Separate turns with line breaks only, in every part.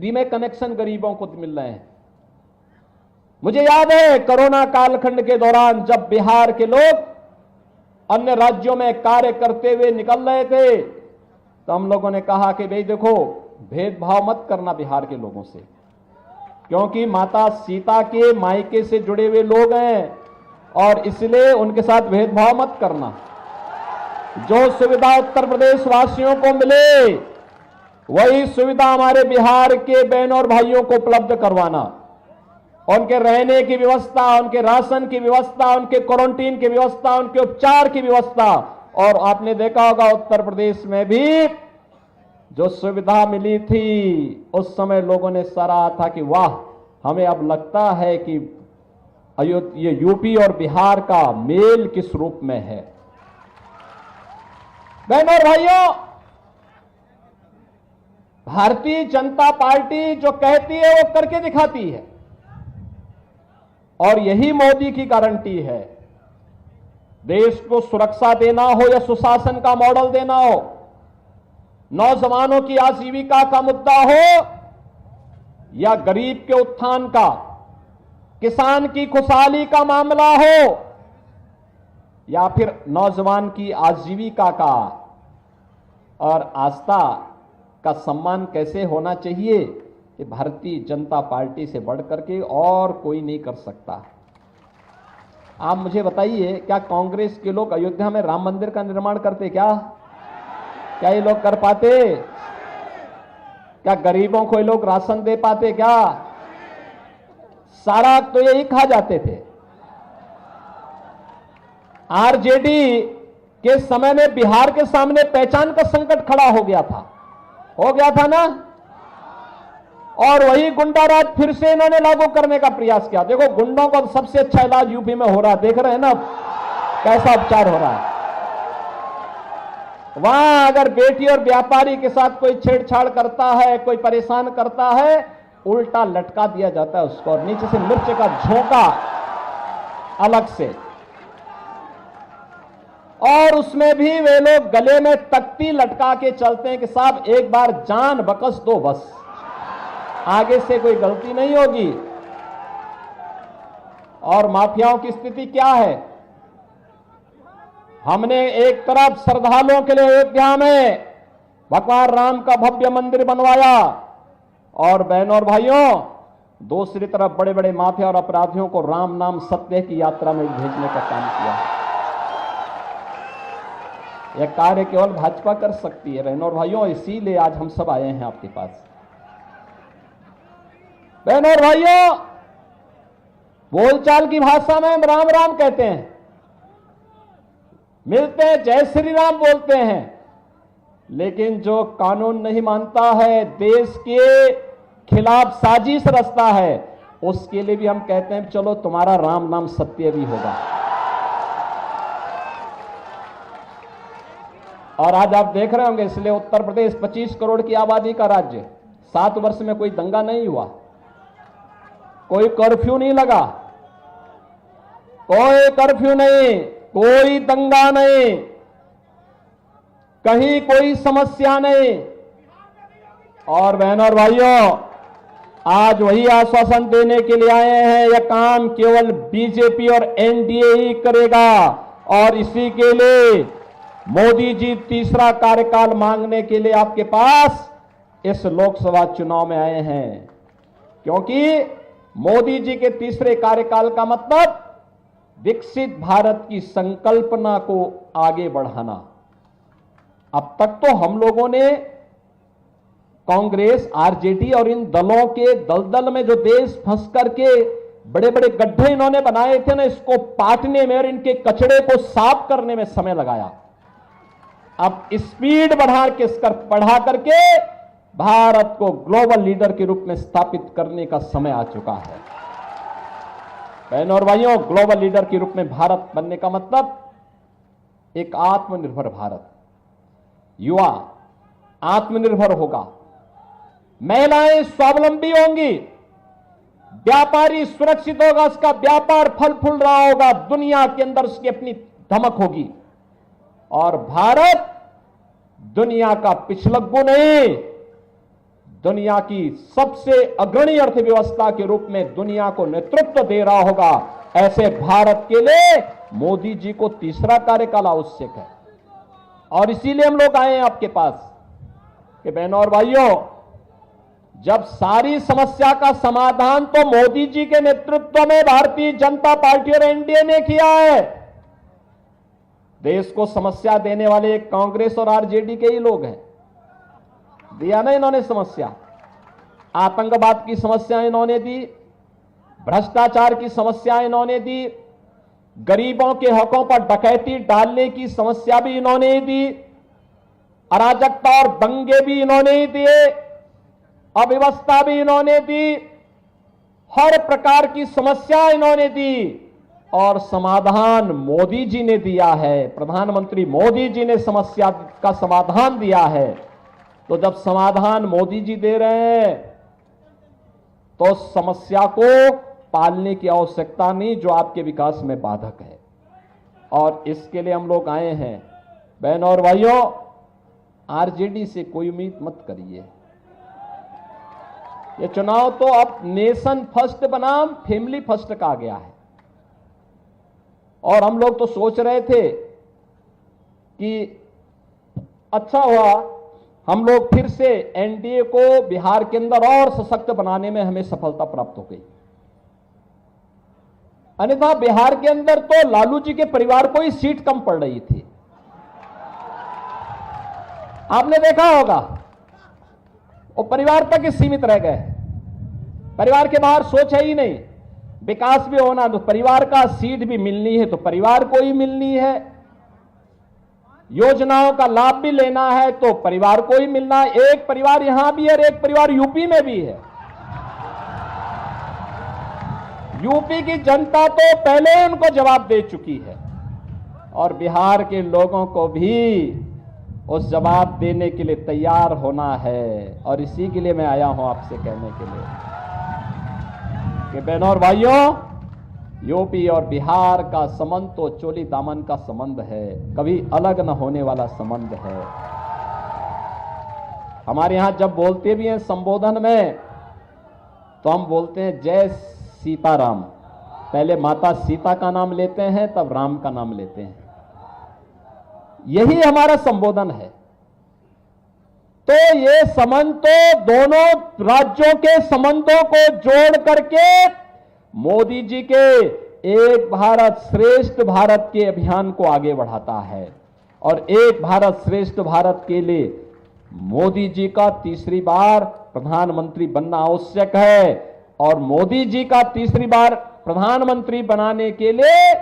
Free में connection गरीबों को मिल रहे हैं। मुझे याद है कोरोना कालखंड के दौरान जब बिहार के लोग अन्य राज्यों में कार्य करते हुए निकल रहे थे, तो हम लोगों ने कहा कि भाई देखो, भेदभाव मत करना बिहार के लोगों से, क्योंकि माता सीता के मायके से जुड़े हुए लोग हैं और इसलिए उनके साथ भेदभाव मत करना। जो सुविधा उत्तर प्रदेश वासियों को मिले वही सुविधा हमारे बिहार के बहनों और भाइयों को उपलब्ध करवाना। उनके रहने की व्यवस्था, उनके राशन की व्यवस्था, उनके क्वारंटीन की व्यवस्था, उनके उपचार की व्यवस्था। और आपने देखा होगा उत्तर प्रदेश में भी जो सुविधा मिली थी, उस समय लोगों ने सराहा था कि वाह, हमें अब लगता है कि ये यूपी और बिहार का मेल किस रूप में है। बहनों और भाइयों, भारतीय जनता पार्टी जो कहती है वो करके दिखाती है और यही मोदी की गारंटी है। देश को सुरक्षा देना हो या सुशासन का मॉडल देना हो, नौजवानों की आजीविका का मुद्दा हो या गरीब के उत्थान का, किसान की खुशहाली का मामला हो या फिर नौजवान की आजीविका का और आस्था का सम्मान कैसे होना चाहिए, ये भारतीय जनता पार्टी से बढ़कर के और कोई नहीं कर सकता। आप मुझे बताइए, क्या कांग्रेस के लोग अयोध्या में राम मंदिर का निर्माण करते? क्या ये लोग कर पाते? क्या गरीबों को ये लोग राशन दे पाते? क्या सारा तो यही खा जाते थे। आरजेडी के समय में बिहार के सामने पहचान का संकट खड़ा हो गया था ना, और वही गुंडा राज फिर से इन्होंने लागू करने का प्रयास किया। देखो, गुंडों का सबसे अच्छा इलाज यूपी में हो रहा है, देख रहे हैं ना कैसा उपचार हो रहा है। वहां अगर बेटी और व्यापारी के साथ कोई छेड़छाड़ करता है, कोई परेशान करता है, उल्टा लटका दिया जाता है उसको और नीचे से मिर्च का झोंका अलग से, और उसमें भी वे लोग गले में तख्ती लटका के चलते हैं कि साहब एक बार जान बकस दो, बस आगे से कोई गलती नहीं होगी। और माफियाओं की स्थिति क्या है? हमने एक तरफ श्रद्धालुओं के लिए अयोध्या में भगवान राम का भव्य मंदिर बनवाया और बहनों और भाइयों, दूसरी तरफ बड़े बड़े माफिया और अपराधियों को राम नाम सत्य की यात्रा में भेजने का काम किया। यह कार्य केवल भाजपा कर सकती है बहनों और भाइयों, इसीलिए आज हम सब आए हैं आपके पास। बहनों और भाइयों, बोलचाल की भाषा में हम राम राम कहते हैं, मिलते हैं जय श्री राम बोलते हैं, लेकिन जो कानून नहीं मानता है, देश के खिलाफ साजिश रचता है, उसके लिए भी हम कहते हैं चलो तुम्हारा राम नाम सत्य भी होगा। और आज आप देख रहे होंगे, इसलिए उत्तर प्रदेश 25 करोड़ की आबादी का राज्य, 7 वर्ष में कोई दंगा नहीं हुआ, कोई कर्फ्यू नहीं लगा, कोई कर्फ्यू नहीं, कोई दंगा नहीं, कहीं कोई समस्या नहीं। और बहनों और भाइयों, आज वही आश्वासन देने के लिए आए हैं, यह काम केवल बीजेपी और एनडीए ही करेगा और इसी के लिए मोदी जी तीसरा कार्यकाल मांगने के लिए आपके पास इस लोकसभा चुनाव में आए हैं, क्योंकि मोदी जी के तीसरे कार्यकाल का मतलब विकसित भारत की संकल्पना को आगे बढ़ाना। अब तक तो हम लोगों ने कांग्रेस, आरजेडी और इन दलों के दलदल में जो देश फंस करके बड़े बड़े गड्ढे इन्होंने बनाए थे ना, इसको पाटने में और इनके कचड़े को साफ करने में समय लगाया। अब स्पीड बढ़ा करके भारत को ग्लोबल लीडर के रूप में स्थापित करने का समय आ चुका है। बहनों और भाइयों, ग्लोबल लीडर के रूप में भारत बनने का मतलब एक आत्मनिर्भर भारत, युवा आत्मनिर्भर होगा, महिलाएं स्वावलंबी होंगी, व्यापारी सुरक्षित होगा, उसका व्यापार फल फूल रहा होगा, दुनिया के अंदर उसकी अपनी धमक होगी, और भारत दुनिया का पिछलग्गू नहीं, दुनिया की सबसे अग्रणी अर्थव्यवस्था के रूप में दुनिया को नेतृत्व दे रहा होगा, ऐसे भारत के लिए मोदी जी को तीसरा कार्यकाल आवश्यक है। और इसीलिए हम लोग आए हैं आपके पास कि बहनों और भाइयों, जब सारी समस्या का समाधान तो मोदी जी के नेतृत्व में भारतीय जनता पार्टी और एनडीए ने किया है, देश को समस्या देने वाले कांग्रेस और आरजेडी के ही लोग हैं। दिया ना इन्होंने समस्या, आतंकवाद की समस्या इन्होंने दी, भ्रष्टाचार की समस्या इन्होंने दी, गरीबों के हकों पर डकैती डालने की समस्या भी इन्होंने दी, अराजकता और दंगे भी इन्होंने ही दिए, अव्यवस्था भी इन्होंने दी, हर प्रकार की समस्या इन्होंने दी और समाधान मोदी जी ने दिया है। प्रधानमंत्री मोदी जी ने समस्या का समाधान दिया है। तो जब समाधान मोदी जी दे रहे हैं तो समस्या को पालने की आवश्यकता नहीं जो आपके विकास में बाधक है। और इसके लिए हम लोग आए हैं। बहनों और भाइयों, आरजेडी से कोई उम्मीद मत करिए। ये चुनाव तो अब नेशन फर्स्ट बनाम फैमिली फर्स्ट का आ गया है। और हम लोग तो सोच रहे थे कि अच्छा हुआ हम लोग फिर से एनडीए को बिहार के अंदर और सशक्त बनाने में हमें सफलता प्राप्त हो गई। अन्यथा बिहार के अंदर तो लालू जी के परिवार को ही सीट कम पड़ रही थी, आपने देखा होगा। वो परिवार तक ही सीमित रह गए, परिवार के बाहर सोच है ही नहीं। विकास भी होना तो परिवार का, सीट भी मिलनी है तो परिवार को ही मिलनी है, योजनाओं का लाभ भी लेना है तो परिवार को ही मिलना है। एक परिवार यहां भी है और एक परिवार यूपी में भी है। यूपी की जनता तो पहले उनको जवाब दे चुकी है और बिहार के लोगों को भी उस जवाब देने के लिए तैयार होना है। और इसी के लिए मैं आया हूं आपसे कहने के लिए कि बहनों और भाइयों, यूपी और बिहार का संबंध तो चोली दामन का संबंध है, कभी अलग न होने वाला संबंध है। हमारे यहां जब बोलते भी हैं संबोधन में तो हम बोलते हैं जय सीताराम। पहले माता सीता का नाम लेते हैं, तब राम का नाम लेते हैं। यही हमारा संबोधन है। तो ये संबंध तो दोनों राज्यों के संबंधों को जोड़ करके मोदी जी के एक भारत श्रेष्ठ भारत के अभियान को आगे बढ़ाता है। और एक भारत श्रेष्ठ भारत के लिए मोदी जी का तीसरी बार प्रधानमंत्री बनना आवश्यक है। और मोदी जी का तीसरी बार प्रधानमंत्री बनाने के लिए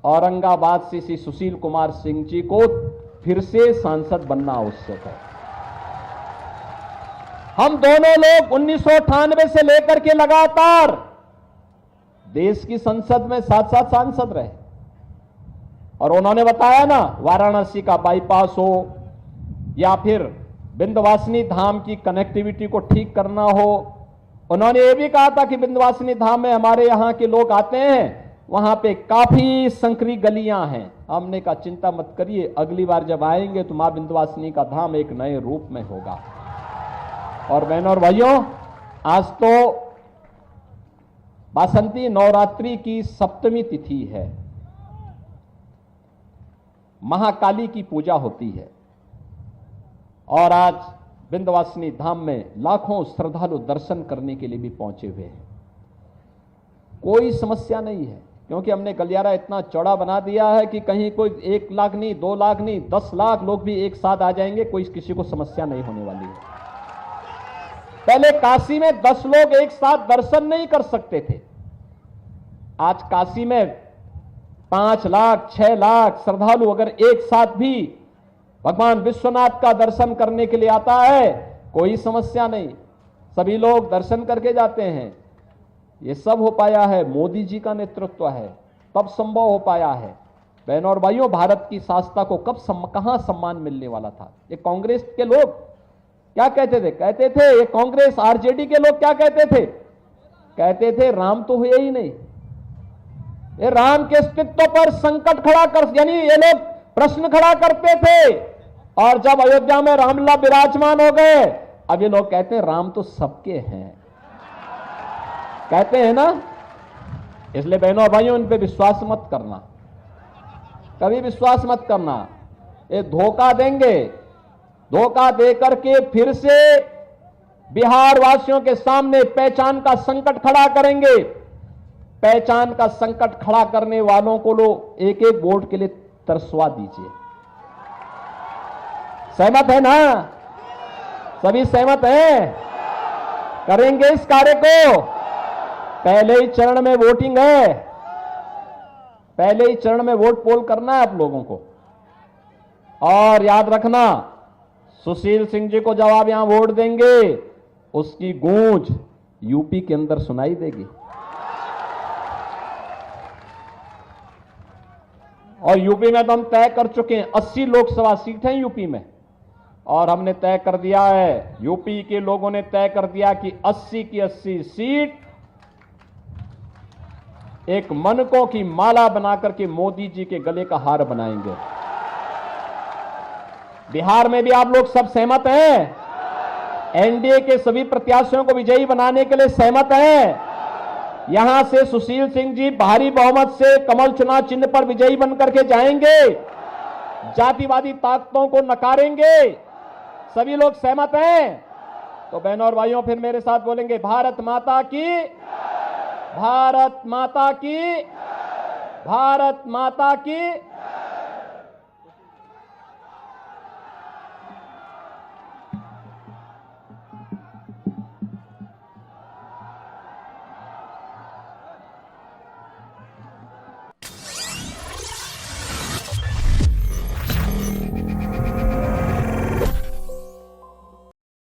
औरंगाबाद से श्री सुशील कुमार सिंह जी को फिर से सांसद बनना आवश्यक है। हम दोनों लोग 1998 से लेकर के लगातार देश की संसद में साथ साथ सांसद रहे। और उन्होंने बताया ना, वाराणसी का बाईपास हो या फिर विंध्यवासिनी धाम की कनेक्टिविटी को ठीक करना हो, उन्होंने ये भी कहा था कि विंध्यवासिनी धाम में हमारे यहां के लोग आते हैं, वहां पे काफी संकरी गलियां हैं। हमने कहा चिंता मत करिए, अगली बार जब आएंगे तो मां विंध्यवासिनी का धाम एक नए रूप में होगा। और बहनों और भाइयों, आज तो बासंती नवरात्रि की सप्तमी तिथि है, महाकाली की पूजा होती है। और आज विंध्यवासिनी धाम में लाखों श्रद्धालु दर्शन करने के लिए भी पहुंचे हुए हैं। कोई समस्या नहीं है, क्योंकि हमने गलियारा इतना चौड़ा बना दिया है कि कहीं कोई 1 लाख नहीं, 2 लाख नहीं, 10 लाख लोग भी एक साथ आ जाएंगे, कोई किसी को समस्या नहीं होने वाली है। पहले काशी में 10 लोग एक साथ दर्शन नहीं कर सकते थे, आज काशी में 5 लाख 6 लाख श्रद्धालु अगर एक साथ भी भगवान विश्वनाथ का दर्शन करने के लिए आता है, कोई समस्या नहीं, सभी लोग दर्शन करके जाते हैं। ये सब हो पाया है, मोदी जी का नेतृत्व है, तब संभव हो पाया है। बहनों और भाइयों, भारत की शासकता को कहां सम्मान मिलने वाला था। ये कांग्रेस के लोग क्या कहते थे? कहते थे, ये कांग्रेस आरजेडी के लोग क्या कहते थे? कहते थे राम तो हुए ही नहीं। ये राम के अस्तित्व पर संकट खड़ा कर, यानी ये लोग प्रश्न खड़ा करते थे। और जब अयोध्या में रामलला विराजमान हो गए अब ये लोग कहते हैं राम तो सबके हैं, कहते हैं ना। इसलिए बहनों और भाइयों, इन पे विश्वास मत करना, कभी विश्वास मत करना। ये धोखा देंगे, धोखा देकर के फिर से बिहार वासियों के सामने पहचान का संकट खड़ा करेंगे। पहचान का संकट खड़ा करने वालों को लोग एक एक वोट के लिए तरसवा दीजिए। सहमत है ना? सभी सहमत हैं? करेंगे इस कार्य को। पहले ही चरण में वोटिंग है, पहले ही चरण में वोट पोल करना है आप लोगों को। और याद रखना, सुशील सिंह जी को जब आप यहां वोट देंगे, उसकी गूंज यूपी के अंदर सुनाई देगी। और यूपी में तो हम तय कर चुके हैं, 80 लोकसभा सीट हैं यूपी में। और हमने तय कर दिया है, यूपी के लोगों ने तय कर दिया कि 80 की 80 सीट एक मनकों की माला बनाकर के मोदी जी के गले का हार बनाएंगे। बिहार में भी आप लोग सब सहमत हैं? एनडीए के सभी प्रत्याशियों को विजयी बनाने के लिए सहमत हैं? यहां से सुशील सिंह जी भारी बहुमत से कमल चुनाव चिन्ह पर विजयी बनकर के जाएंगे, जातिवादी ताकतों को नकारेंगे। सभी लोग सहमत हैं? तो बहनों और भाइयों, फिर मेरे साथ बोलेंगे, भारत माता की, भारत माता की, भारत माता की।